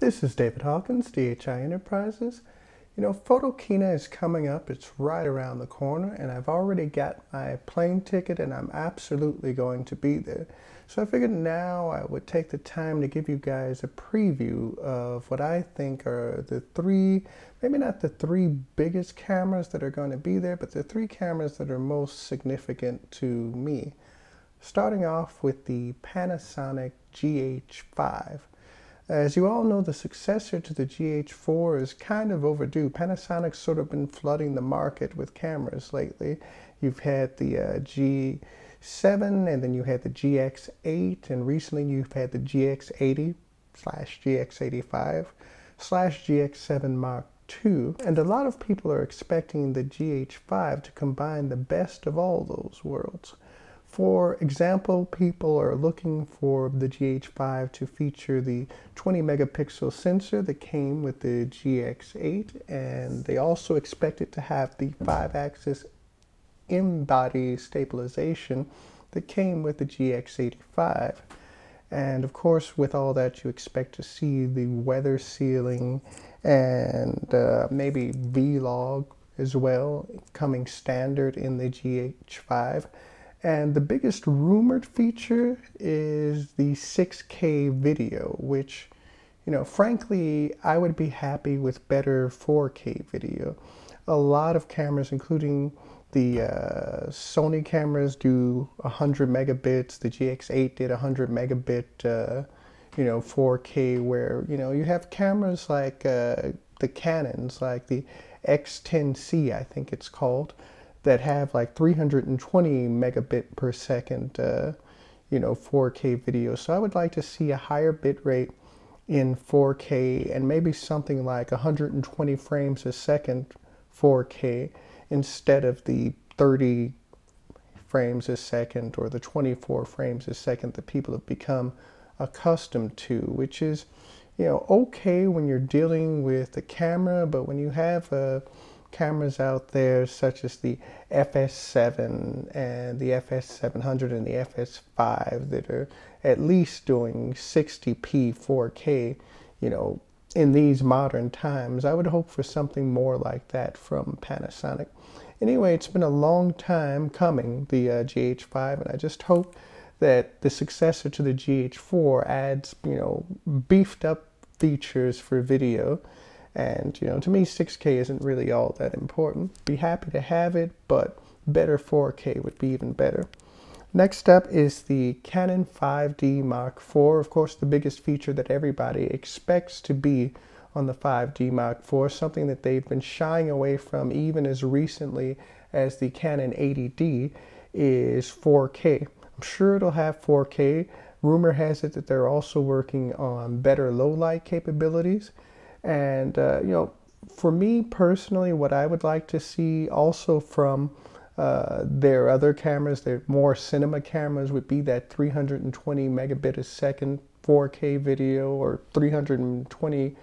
This is David Hawkins, DHI Enterprises. You know, Photokina is coming up. It's right around the corner, and I've already got my plane ticket, and I'm absolutely going to be there. So I figured now I would take the time to give you guys a preview of what I think are the three, maybe not the three biggest cameras that are going to be there, but the three cameras that are most significant to me. Starting off with the Panasonic GH5. As you all know, the successor to the GH4 is kind of overdue. Panasonic's sort of been flooding the market with cameras lately. You've had the G7, and then you had the GX8, and recently you've had the GX80 slash GX85 slash GX7 Mark II. And a lot of people are expecting the GH5 to combine the best of all those worlds. For example, people are looking for the GH5 to feature the 20 megapixel sensor that came with the GX8, and they also expect it to have the 5-axis in-body stabilization that came with the GX85. And of course, with all that, you expect to see the weather sealing and maybe V-Log as well coming standard in the GH5. And the biggest rumored feature is the 6K video, which, you know, frankly, I would be happy with better 4K video. A lot of cameras, including the Sony cameras, do 100 megabits. The GX8 did 100 megabit, 4K, where, you have cameras like the Canons, like the X10C, I think it's called, that have like 320 megabit per second, 4K video. So I would like to see a higher bit rate in 4K and maybe something like 120 frames a second 4K instead of the 30 frames a second or the 24 frames a second that people have become accustomed to, which is, okay when you're dealing with the camera, but when you have cameras out there such as the FS7 and the FS700 and the FS5 that are at least doing 60p 4K, in these modern times, I would hope for something more like that from Panasonic. Anyway, it's been a long time coming, the GH5, and I just hope that the successor to the GH4 adds, beefed up features for video. And, to me, 6K isn't really all that important. Be happy to have it, but better 4K would be even better. Next up is the Canon 5D Mark IV. Of course, the biggest feature that everybody expects to be on the 5D Mark IV, something that they've been shying away from even as recently as the Canon 80D, is 4K. I'm sure it'll have 4K. Rumor has it that they're also working on better low light capabilities. And, for me personally, what I would like to see also from their other cameras, their more cinema cameras, would be that 320 megabit a second 4K video, or 320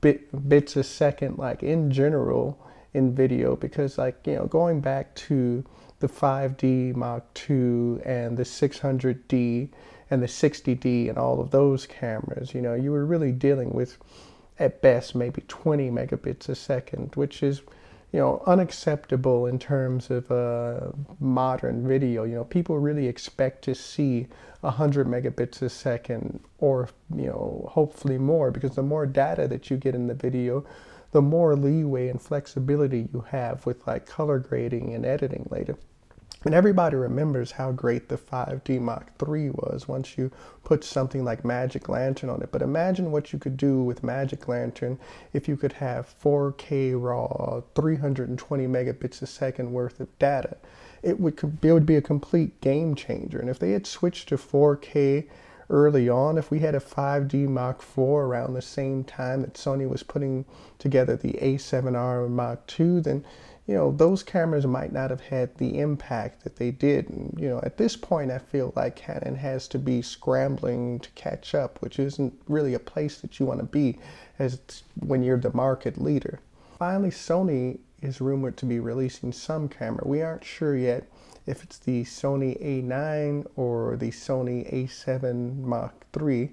bits a second, like in general in video, because going back to the 5D Mark II and the 600D and the 60D and all of those cameras, you were really dealing with at best maybe 20 megabits a second, which is, unacceptable in terms of modern video. People really expect to see 100 megabits a second, or, hopefully more, because the more data that you get in the video, the more leeway and flexibility you have with like color grading and editing later. And everybody remembers how great the 5D Mark III was once you put something like Magic Lantern on it. But imagine what you could do with Magic Lantern if you could have 4K raw, 320 megabits a second worth of data. It would be a complete game changer. And if they had switched to 4K early on, if we had a 5D Mark IV around the same time that Sony was putting together the A7R Mark II, then those cameras might not have had the impact that they did. And, at this point, I feel like Canon has to be scrambling to catch up, which isn't really a place that you want to be when you're the market leader. Finally, Sony is rumored to be releasing some camera. We aren't sure yet if it's the Sony A9 or the Sony A7 Mark III,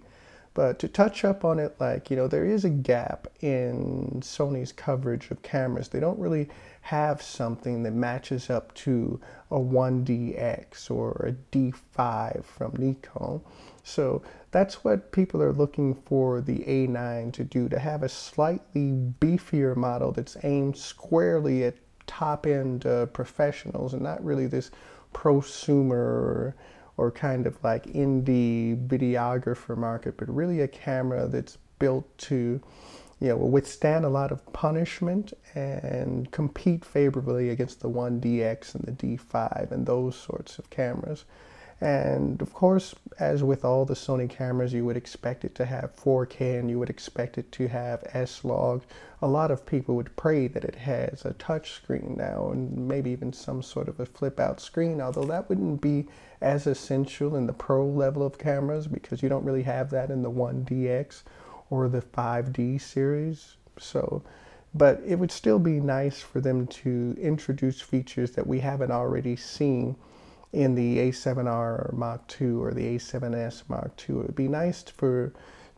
But to touch up on it, like, you know, there is a gap in Sony's coverage of cameras. They don't really have something that matches up to a 1DX or a D5 from Nikon. So that's what people are looking for the A9 to do, to have a slightly beefier model that's aimed squarely at top-end professionals and not really this prosumer or kind of like indie videographer market, but really a camera that's built to, you know, withstand a lot of punishment and compete favorably against the 1DX and the D5 and those sorts of cameras. And of course, as with all the Sony cameras, you would expect it to have 4K and you would expect it to have S-Log. A lot of people would pray that it has a touch screen now and maybe even some sort of a flip out screen, although that wouldn't be as essential in the pro level of cameras because you don't really have that in the 1DX or the 5D series. So, but it would still be nice for them to introduce features that we haven't already seen in the A7R Mark II or the A7S Mark II. It would be nice to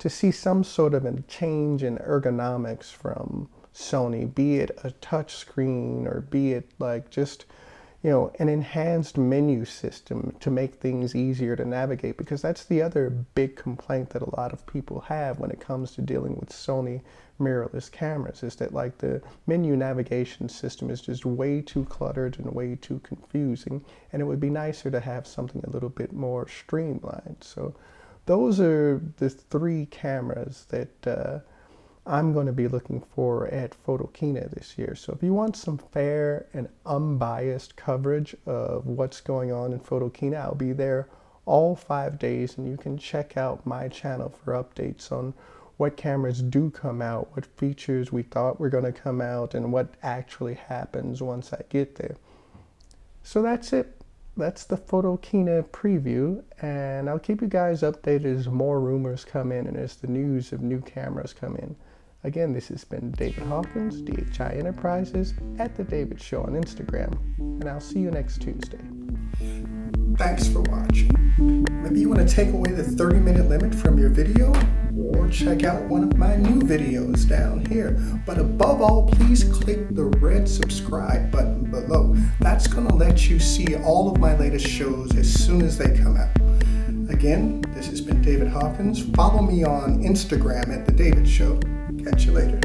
see some sort of a change in ergonomics from Sony, be it a touch screen or be it like just, you know, an enhanced menu system to make things easier to navigate, because that's the other big complaint that a lot of people have when it comes to dealing with Sony mirrorless cameras, is that like the menu navigation system is just way too cluttered and way too confusing, and it would be nicer to have something a little bit more streamlined. So those are the three cameras that I'm going to be looking for at Photokina this year. So if you want some fair and unbiased coverage of what's going on in Photokina, I'll be there all 5 days, and you can check out my channel for updates on what cameras do come out, what features we thought were going to come out, and what actually happens once I get there. So that's it. That's the Photokina preview, and I'll keep you guys updated as more rumors come in and as the news of new cameras come in. Again, this has been David Hawkins, DHI Enterprises, at The David Show on Instagram, and I'll see you next Tuesday. Thanks for watching. Maybe you want to take away the 30-minute limit from your video, or check out one of my new videos down here. But above all, please click the red subscribe button below. That's going to let you see all of my latest shows as soon as they come out. Again, this has been David Hawkins. Follow me on Instagram at The David Show. Catch you later.